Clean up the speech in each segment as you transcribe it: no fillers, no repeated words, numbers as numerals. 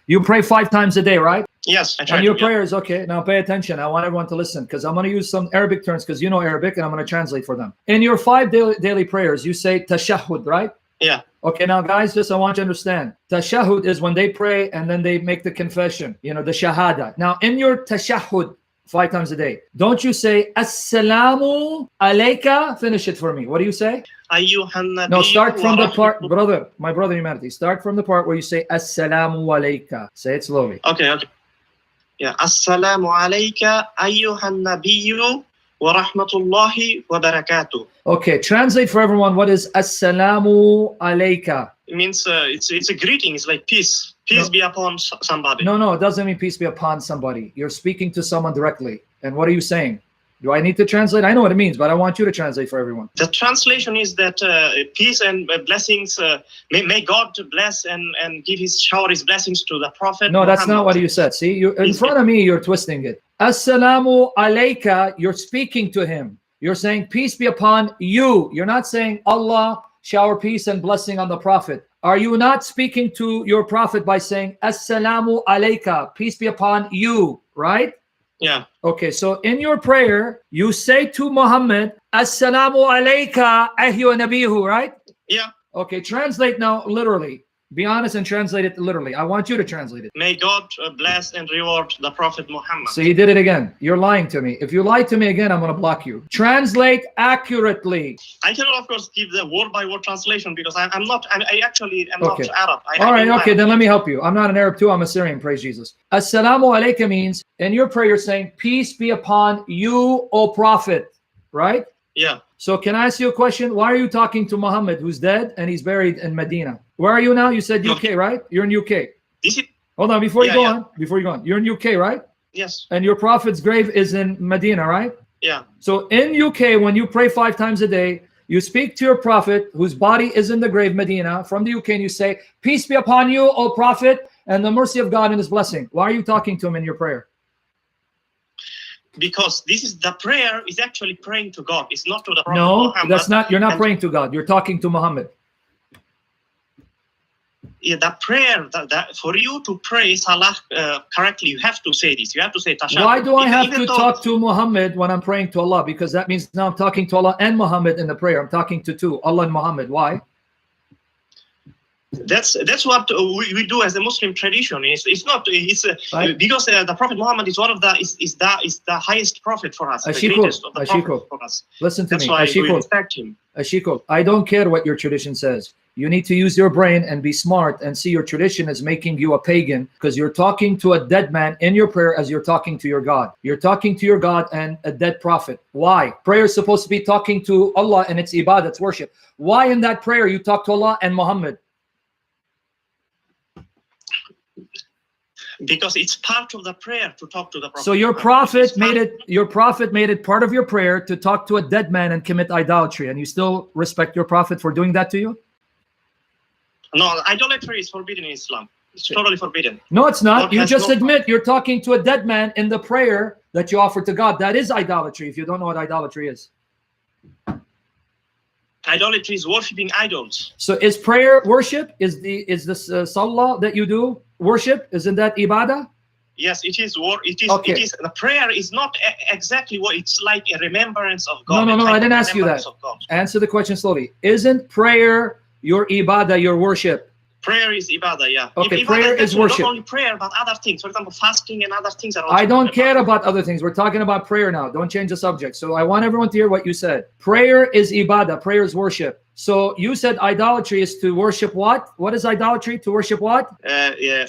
You pray 5 times a day, right? Yes, I try And your to, yeah. prayers, okay. Now pay attention. I want everyone to listen because I'm going to use some Arabic terms because you know Arabic and I'm going to translate for them. In your 5 daily prayers, you say tashahhud, right? Yeah. Okay, now guys, just I want you to understand. Tashahhud is when they pray and then they make the confession, you know, the shahada. Now, in your tashahhud, 5 times a day, don't you say Assalamu alayka? Finish it for me. What do you say? No, start from the part, brother, my brother in humanity. Start from the part where you say Assalamu alayka. Say it slowly. Okay. Yeah. Assalamu alayka ayyuhan nabiyyu wa rahmatullahi wa barakatuh. Okay, translate for everyone. What is Assalamu alayka? It means it's a greeting. It's like peace. Peace be upon somebody. No, it doesn't mean peace be upon somebody. You're speaking to someone directly. And what are you saying? Do I need to translate? I know what it means, but I want you to translate for everyone. The translation is that peace and blessings, may God bless and give shower his blessings to the Prophet. No, that's Muhammad. not what you said. See, you in front of me, you're twisting it. Assalamu alayka, you're speaking to him. You're saying peace be upon you. You're not saying Allah shower peace and blessing on the Prophet. Are you not speaking to your Prophet by saying Assalamu alayka, peace be upon you, right? Yeah. Okay, so in your prayer, you say to Muhammad, Assalamu alayka ayyuha nabihu, right? Yeah. Okay, translate now literally. Be honest and translate it literally. I want you to translate it. May God bless and reward the Prophet Muhammad. So you did it again. You're lying to me. If you lie to me again, I'm going to block you. Translate accurately. I cannot, of course, give the word-by-word translation because I actually am Okay. not Arab. All right, okay, then let me help you. I'm not an Arab too. I'm a Syrian. Praise Jesus. Assalamu alayka means, in your prayer, you're saying, peace be upon you, O Prophet, right? Yeah. So can I ask you a question? Why are you talking to Muhammad, who's dead and he's buried in Medina? Where are you now? You said UK, right? You're in UK. Is it? Hold on, before you go on. You're in UK, right? Yes. And your prophet's grave is in Medina, right? Yeah. So in UK, when you pray 5 times a day, you speak to your prophet whose body is in the grave, Medina, from the UK, and you say, peace be upon you, O prophet, and the mercy of God and his blessing. Why are you talking to him in your prayer? Because this is the prayer is actually praying to God. It's not to the Prophet No, Muhammad. that's not. You're not praying to God. You're talking to Muhammad. Yeah, the prayer that for you to pray Salah correctly, you have to say this. You have to say Tashahhud. Why do I have to talk to Muhammad when I'm praying to Allah? Because that means now I'm talking to Allah and Muhammad in the prayer. I'm talking to two, Allah and Muhammad. Why? That's what we do as a Muslim tradition. It's not. Right. Because the Prophet Muhammad is one of the is the highest prophet for us. The greatest of the prophets for us. Listen to me. That's why we respect him. Ashiko, I don't care what your tradition says. You need to use your brain and be smart and see your tradition is making you a pagan because you're talking to a dead man in your prayer as you're talking to your God. You're talking to your God and a dead prophet. Why? Prayer is supposed to be talking to Allah and it's ibadah, it's worship. Why in that prayer you talk to Allah and Muhammad? Because it's part of the prayer to talk to the Prophet. So your prophet made it part of your prayer to talk to a dead man and commit idolatry, and you still respect your prophet for doing that to you? No, idolatry is forbidden in Islam. It's totally forbidden. No, it's not. God you just no admit you're talking to a dead man in the prayer that you offer to God. That is idolatry if you don't know what idolatry is. Idolatry is worshipping idols. So is prayer worship? Is this salah that you do worship? Isn't that ibadah? Yes, it is. Okay. It is. The prayer is not exactly what it's like a remembrance of God. No. I didn't ask you that. Answer the question slowly. Isn't prayer your ibadah, your worship? Prayer is ibadah, yeah. Okay, Ibadah prayer is worship. Not only prayer, but other things. For example, fasting and other things are also. I don't care about other things. We're talking about prayer now. Don't change the subject. So I want everyone to hear what you said. Prayer is ibadah. Prayer is worship. So you said idolatry is to worship what? What is idolatry? To worship what?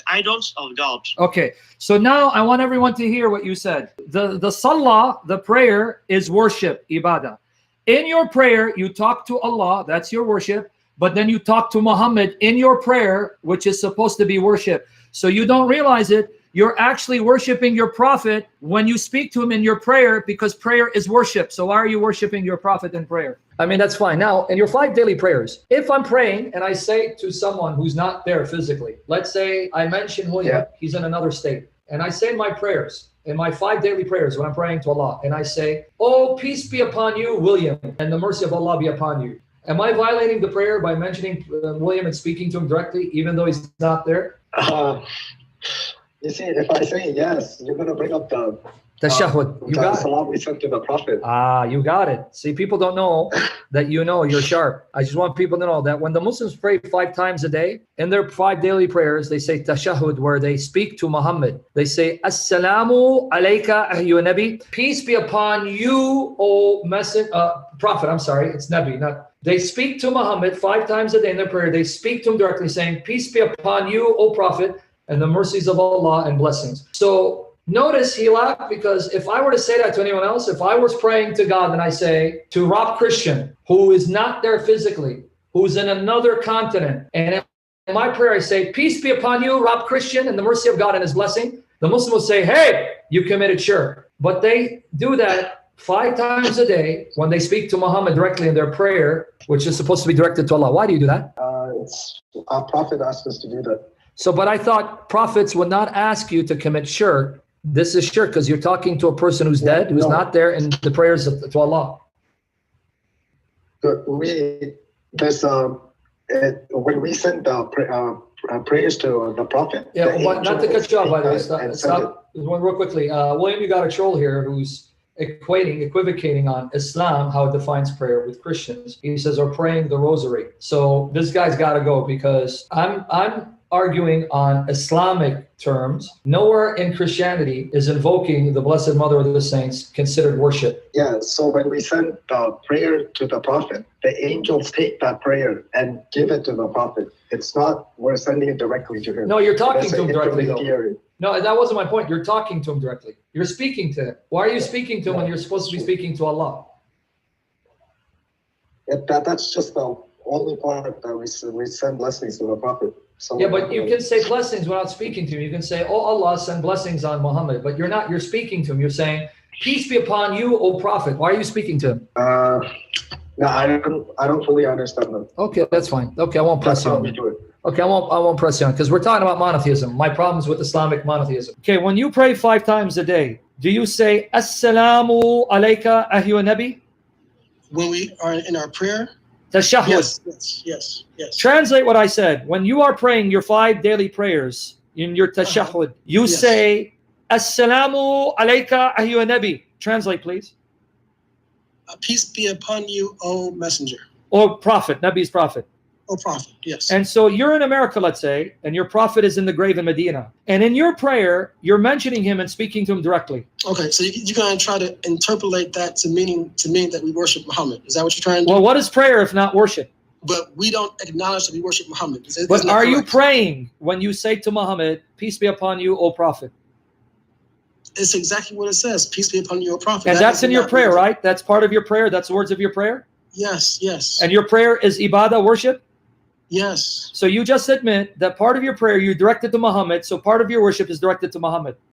Idols of God. Okay. So now I want everyone to hear what you said. The salah, the prayer, is worship, ibadah. In your prayer, you talk to Allah. That's your worship. But then you talk to Muhammad in your prayer, which is supposed to be worship. So you don't realize it. You're actually worshiping your prophet when you speak to him in your prayer because prayer is worship. So why are you worshiping your prophet in prayer? I mean, that's fine. Now, in your 5 daily prayers, if I'm praying and I say to someone who's not there physically, let's say I mention William, he's in another state, and I say in my prayers, in my 5 daily prayers when I'm praying to Allah, and I say, oh, peace be upon you, William, and the mercy of Allah be upon you. Am I violating the prayer by mentioning William and speaking to him directly, even though he's not there? You see, if I say yes, you're going to bring up the Tashahhud. You got it. salam we sent to the Prophet. You got it. See, people don't know that you know you're sharp. I just want people to know that when the Muslims pray 5 times a day, in their 5 daily prayers, they say tashahhud, where they speak to Muhammad. They say, Assalamu alayka ayyuha nabi. Peace be upon you, O Prophet. I'm sorry, it's Nabi, not. They speak to Muhammad 5 times a day in their prayer. They speak to him directly, saying, peace be upon you, O Prophet, and the mercies of Allah and blessings. So notice he laughed, because if I were to say that to anyone else, if I was praying to God and I say to Rob Christian, who is not there physically, who's in another continent, and in my prayer I say, peace be upon you, Rob Christian, and the mercy of God and his blessing, the Muslim will say, hey, you committed shirk. But they do that 5 times a day when they speak to Muhammad directly in their prayer, which is supposed to be directed to Allah. Why do you do that? Our Prophet asked us to do that. So, but I thought prophets would not ask you to commit shirk. This is shirk because you're talking to a person who's dead, who's not there in the prayers to Allah. When we send prayers to the Prophet. Yeah, not to cut you off, by the way. Stop. One real quickly. William, you got a troll here who's equivocating on Islam, how it defines prayer with Christians. He says, or praying the rosary. So this guy's got to go, because I'm arguing on Islamic terms. Nowhere in Christianity is invoking the Blessed Mother of the Saints considered worship. Yeah, so when we send prayer to the Prophet, the angels take that prayer and give it to the Prophet. It's not we're sending it directly to him. No, you're talking to him directly, though. No, that wasn't my point. You're talking to him directly. You're speaking to him. Why are you speaking to him when you're supposed to be speaking to Allah? That's just the only part that we send blessings to the Prophet. Yeah, but you can say blessings without speaking to him. You can say, oh Allah, send blessings on Muhammad, but you're not. You're speaking to him. You're saying, peace be upon you, O Prophet. Why are you speaking to him? No, I don't fully understand them. Okay, that's fine. Okay, I won't press you on. Okay, I won't press you on, because we're talking about monotheism. My problem's with Islamic monotheism. Okay, when you pray 5 times a day, do you say Assalamu alayka ayyuha nabi? When we are in our prayer? Tashahhud. Yes. Translate what I said. When you are praying your 5 daily prayers in your tashahhud, you say, Assalamu alayka ayyuha nabi. Translate, please. Peace be upon you, O messenger. Or prophet, Nabi's prophet. O prophet, yes. And so you're in America, let's say, and your prophet is in the grave in Medina. And in your prayer, you're mentioning him and speaking to him directly. Okay, so you're going to try to interpolate that to mean that we worship Muhammad. Is that what you're trying to do? Well, what is prayer if not worship? But we don't acknowledge that we worship Muhammad. But are you praying when you say to Muhammad, peace be upon you, O prophet? It's exactly what it says. Peace be upon you, O prophet. And that's in your prayer, right? That's part of your prayer. That's the words of your prayer? Yes. And your prayer is ibadah, worship? Yes. So you just admit that part of your prayer you directed to Muhammad, so part of your worship is directed to Muhammad.